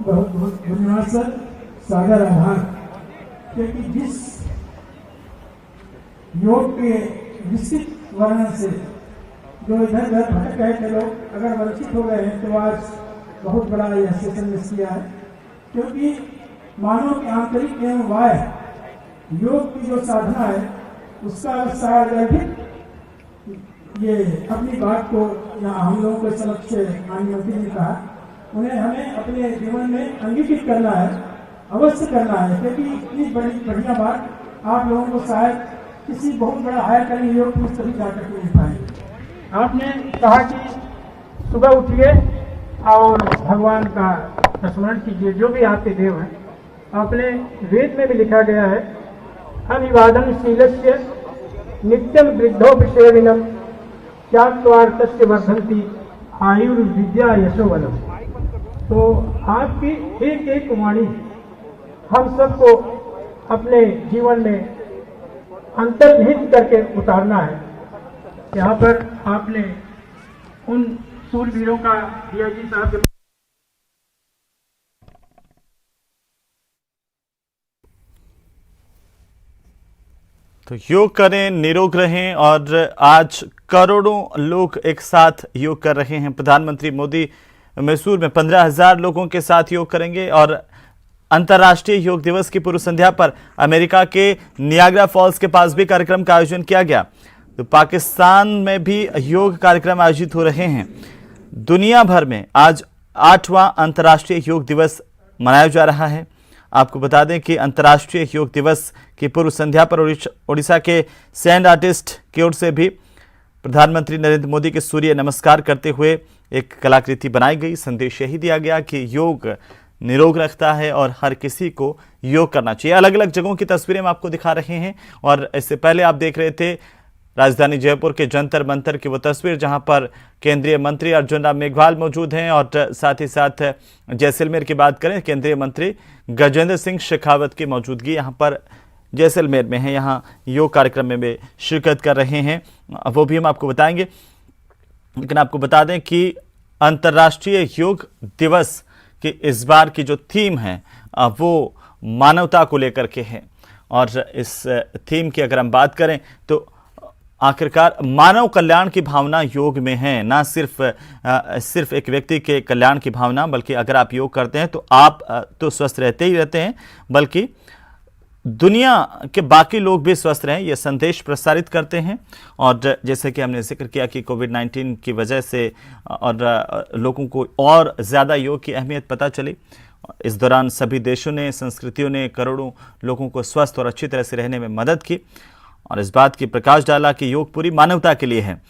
बहुत बहुत धन्यवाद सर, सागर आभार। क्योंकि जिस योग के विस्तृत वर्णन से जो इधर उधर भटक गए थे लोग, अगर वंचित हो गए हैं तो आज बहुत बड़ा यह सेशन मिस किया है। क्योंकि मानव के आंतरिक एवं बाह्य योग की जो साधना है उसका सार्वधिक ये अपनी बात को यहाँ हम लोगों के समक्ष माननीय मंत्री ने कहा, उन्हें हमें अपने जीवन में अंगीकृत करना है, अवश्य करना है। क्योंकि इतनी बड़ी बढ़िया बात आप लोगों को शायद किसी बहुत बड़ा हायर करेंगे योग पुरुष तभी जाकर के मिल पाएंगे। आपने कहा कि सुबह उठिए और भगवान का स्मरण कीजिए, जो भी आपके देव हैं। अपने वेद में भी लिखा गया है, अभिवादन शीलस्य नित्यम वृद्धो विषयविनम त्याक्वार्थस्य वर्धन्ति आयुर्विद्या यशोवनम। तो आपकी एक एक वाणी हम सबको अपने जीवन में अंतर्निहित करके उतारना है। यहाँ पर आपने उन सूरवीरों का डीआईजी साहब के तो योग करें, निरोग रहें। और आज करोड़ों लोग एक साथ योग कर रहे हैं। प्रधानमंत्री मोदी मैसूर में 15,000 लोगों के साथ योग करेंगे। और अंतर्राष्ट्रीय योग दिवस की पूर्व संध्या पर अमेरिका के नियाग्रा फॉल्स के पास भी कार्यक्रम का आयोजन किया गया। तो पाकिस्तान में भी योग कार्यक्रम आयोजित हो रहे हैं। दुनिया भर में आज 8वां अंतर्राष्ट्रीय योग दिवस मनाया जा रहा है। आपको बता दें कि अंतर्राष्ट्रीय योग दिवस की पूर्व संध्या पर ओडिशा के सैंड आर्टिस्ट की ओर से भी प्रधानमंत्री नरेंद्र मोदी के सूर्य नमस्कार करते हुए एक कलाकृति बनाई गई। संदेश यही दिया गया कि योग निरोग रखता है और हर किसी को योग करना चाहिए। अलग अलग जगहों की तस्वीरें हम आपको दिखा रहे हैं। और इससे पहले आप देख रहे थे राजधानी जयपुर के जंतर मंतर की वो तस्वीर, जहां पर केंद्रीय मंत्री अर्जुन राम मेघवाल मौजूद हैं। और साथ ही साथ जैसलमेर की बात करें, केंद्रीय मंत्री गजेंद्र सिंह शेखावत की मौजूदगी यहाँ पर जैसलमेर में है। यहाँ योग कार्यक्रम में वे शिरकत कर रहे हैं, वो भी हम आपको बताएंगे। लेकिन आपको बता दें कि अंतर्राष्ट्रीय योग दिवस की इस बार की जो थीम है वो मानवता को लेकर के है। और इस थीम की अगर हम बात करें तो आखिरकार मानव कल्याण की भावना योग में है। ना सिर्फ एक व्यक्ति के कल्याण की भावना, बल्कि अगर आप योग करते हैं तो आप तो स्वस्थ रहते ही रहते हैं, बल्कि दुनिया के बाकी लोग भी स्वस्थ रहें, ये संदेश प्रसारित करते हैं। और जैसे कि हमने जिक्र किया कि कोविड-19 की वजह से और लोगों को और ज़्यादा योग की अहमियत पता चली। इस दौरान सभी देशों ने, संस्कृतियों ने करोड़ों लोगों को स्वस्थ और अच्छी तरह से रहने में मदद की और इस बात की प्रकाश डाला कि योग पूरी मानवता के लिए है।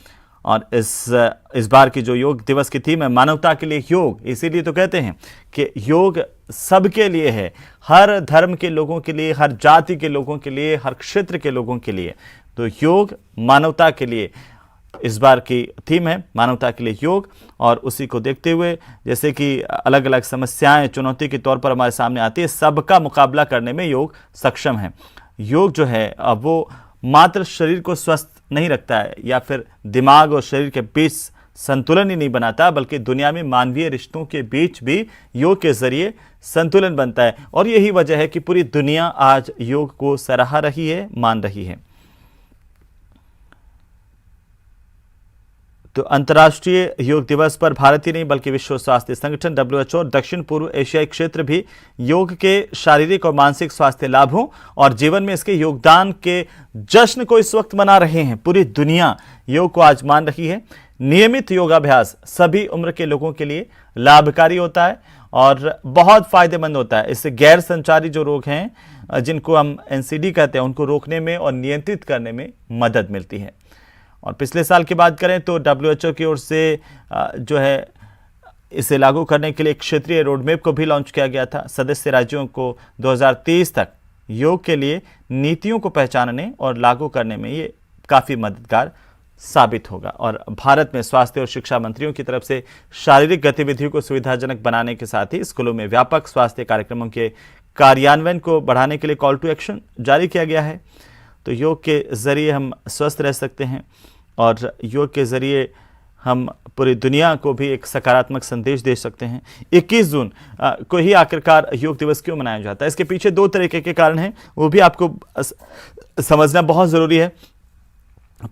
और इस बार की जो योग दिवस की थीम है मानवता के लिए योग, इसीलिए तो कहते हैं कि योग सबके लिए है, हर धर्म के लोगों के लिए, हर जाति के लोगों के लिए, हर क्षेत्र के लोगों के लिए। तो योग मानवता के लिए इस बार की थीम है, मानवता के लिए योग। और उसी को देखते हुए जैसे कि अलग अलग समस्याएं चुनौती के तौर पर हमारे सामने आती है, सबका मुकाबला करने में योग सक्षम है। योग जो है अब वो मात्र शरीर को स्वस्थ नहीं रखता है या फिर दिमाग और शरीर के बीच संतुलन ही नहीं बनाता, बल्कि दुनिया में मानवीय रिश्तों के बीच भी योग के जरिए संतुलन बनता है। और यही वजह है कि पूरी दुनिया आज योग को सराह रही है, मान रही है। तो अंतर्राष्ट्रीय योग दिवस पर भारत ही नहीं बल्कि विश्व स्वास्थ्य संगठन WHO और दक्षिण पूर्व एशियाई क्षेत्र भी योग के शारीरिक और मानसिक स्वास्थ्य लाभों और जीवन में इसके योगदान के जश्न को इस वक्त मना रहे हैं। पूरी दुनिया योग को आज मान रही है। नियमित योगाभ्यास सभी उम्र के लोगों के लिए लाभकारी होता है और बहुत फायदेमंद होता है। इससे गैर संचारी जो रोग हैं, जिनको हम NCD कहते हैं, उनको रोकने में और नियंत्रित करने में मदद मिलती है। और पिछले साल की बात करें तो WHO की ओर से जो है इसे लागू करने के लिए एक क्षेत्रीय रोडमैप को भी लॉन्च किया गया था। सदस्य राज्यों को 2030 तक योग के लिए नीतियों को पहचानने और लागू करने में ये काफ़ी मददगार साबित होगा। और भारत में स्वास्थ्य और शिक्षा मंत्रियों की तरफ से शारीरिक गतिविधियों को सुविधाजनक बनाने के साथ ही स्कूलों में व्यापक स्वास्थ्य कार्यक्रमों के कार्यान्वयन को बढ़ाने के लिए कॉल टू एक्शन जारी किया गया है। तो योग के ज़रिए हम स्वस्थ रह सकते हैं और योग के ज़रिए हम पूरी दुनिया को भी एक सकारात्मक संदेश दे सकते हैं। 21 जून को ही आखिरकार योग दिवस क्यों मनाया जाता है, इसके पीछे दो तरीके के कारण हैं, वो भी आपको समझना बहुत ज़रूरी है।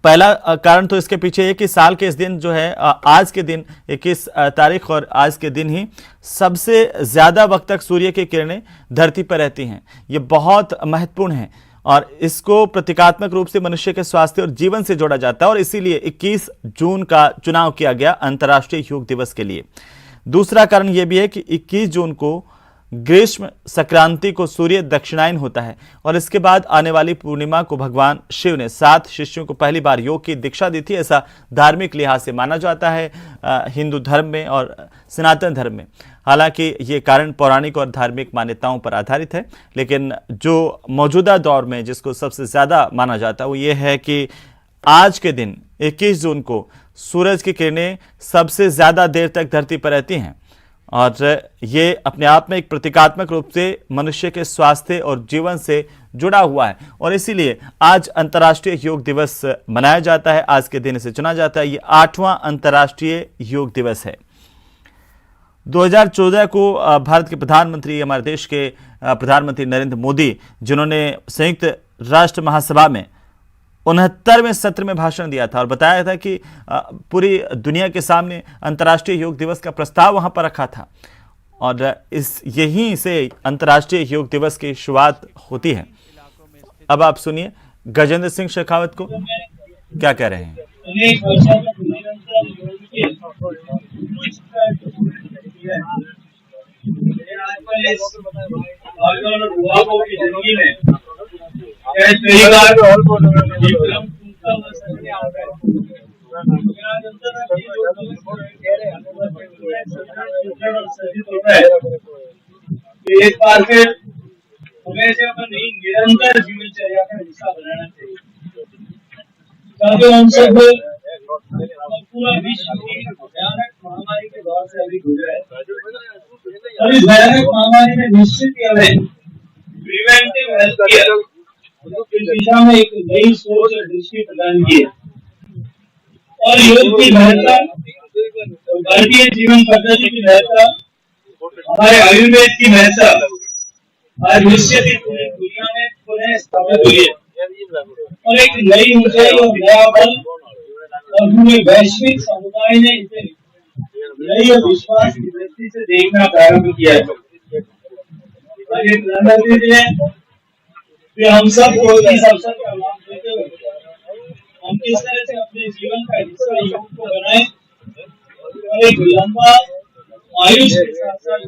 पहला कारण तो इसके पीछे है कि साल के इस दिन जो है, आज के दिन 21 तारीख और आज के दिन ही सबसे ज़्यादा वक्त तक सूर्य की किरणें धरती पर रहती हैं। ये बहुत महत्वपूर्ण है और इसको प्रतीकात्मक रूप से मनुष्य के स्वास्थ्य और जीवन से जोड़ा जाता है और इसीलिए 21 जून का चुनाव किया गया अंतर्राष्ट्रीय योग दिवस के लिए। दूसरा कारण यह भी है कि 21 जून को ग्रीष्म संक्रांति को सूर्य दक्षिणायन होता है और इसके बाद आने वाली पूर्णिमा को भगवान शिव ने 7 शिष्यों को पहली बार योग की दीक्षा दी थी। ऐसा धार्मिक लिहाज से माना जाता है हिंदू धर्म में और सनातन धर्म में। हालांकि ये कारण पौराणिक और धार्मिक मान्यताओं पर आधारित है, लेकिन जो मौजूदा दौर में जिसको सबसे ज़्यादा माना जाता है वो ये है कि आज के दिन 21 जून को सूरज की किरणें सबसे ज़्यादा देर तक धरती पर रहती हैं और ये अपने आप में एक प्रतीकात्मक रूप से मनुष्य के स्वास्थ्य और जीवन से जुड़ा हुआ है और इसीलिए आज अंतर्राष्ट्रीय योग दिवस मनाया जाता है। आज के दिन इसे चुना जाता है। ये 8वां अंतर्राष्ट्रीय योग दिवस है। 2014 को भारत के प्रधानमंत्री, हमारे देश के प्रधानमंत्री नरेंद्र मोदी, जिन्होंने संयुक्त राष्ट्र महासभा में 69वें सत्र में भाषण दिया था और बताया था कि पूरी दुनिया के सामने अंतर्राष्ट्रीय योग दिवस का प्रस्ताव वहां पर रखा था और यहीं से अंतर्राष्ट्रीय योग दिवस की शुरुआत होती है। अब आप सुनिए गजेंद्र सिंह शेखावत को क्या कह रहे हैं। एक बार फिर हमें से अपनी निरंतर जीवनचर्या का हिस्सा बनाना चाहिए ताकि हम सब पूरा विश्व की भयानक महामारी के दौर से अभी गुजरे और इस भयानक महामारी में निश्चित ही हमें प्रिवेंटिव हेल्थ केयर इस दिशा में एक नई सोच और दृष्टि प्रदान की है और योग की महत्ता, भारतीय जीवन पद्धति की महत्ता, हमारे आयुर्वेद की महत्ता आज निश्चित ही पूरी दुनिया में पुनः स्थापित हुई है और एक नई ऊंचाई और नया बल और पूरे वैश्विक समुदाय ने इसे नई और विश्वास की दृष्टि से देखना प्रारंभ किया है। प्रधानमंत्री जी ने हम सबको इस अवसर का लाभ देते हुए हम किस तरह से अपने जीवन का हिस्सा योग को बनाए और एक लंबा आयुष के साथ साथ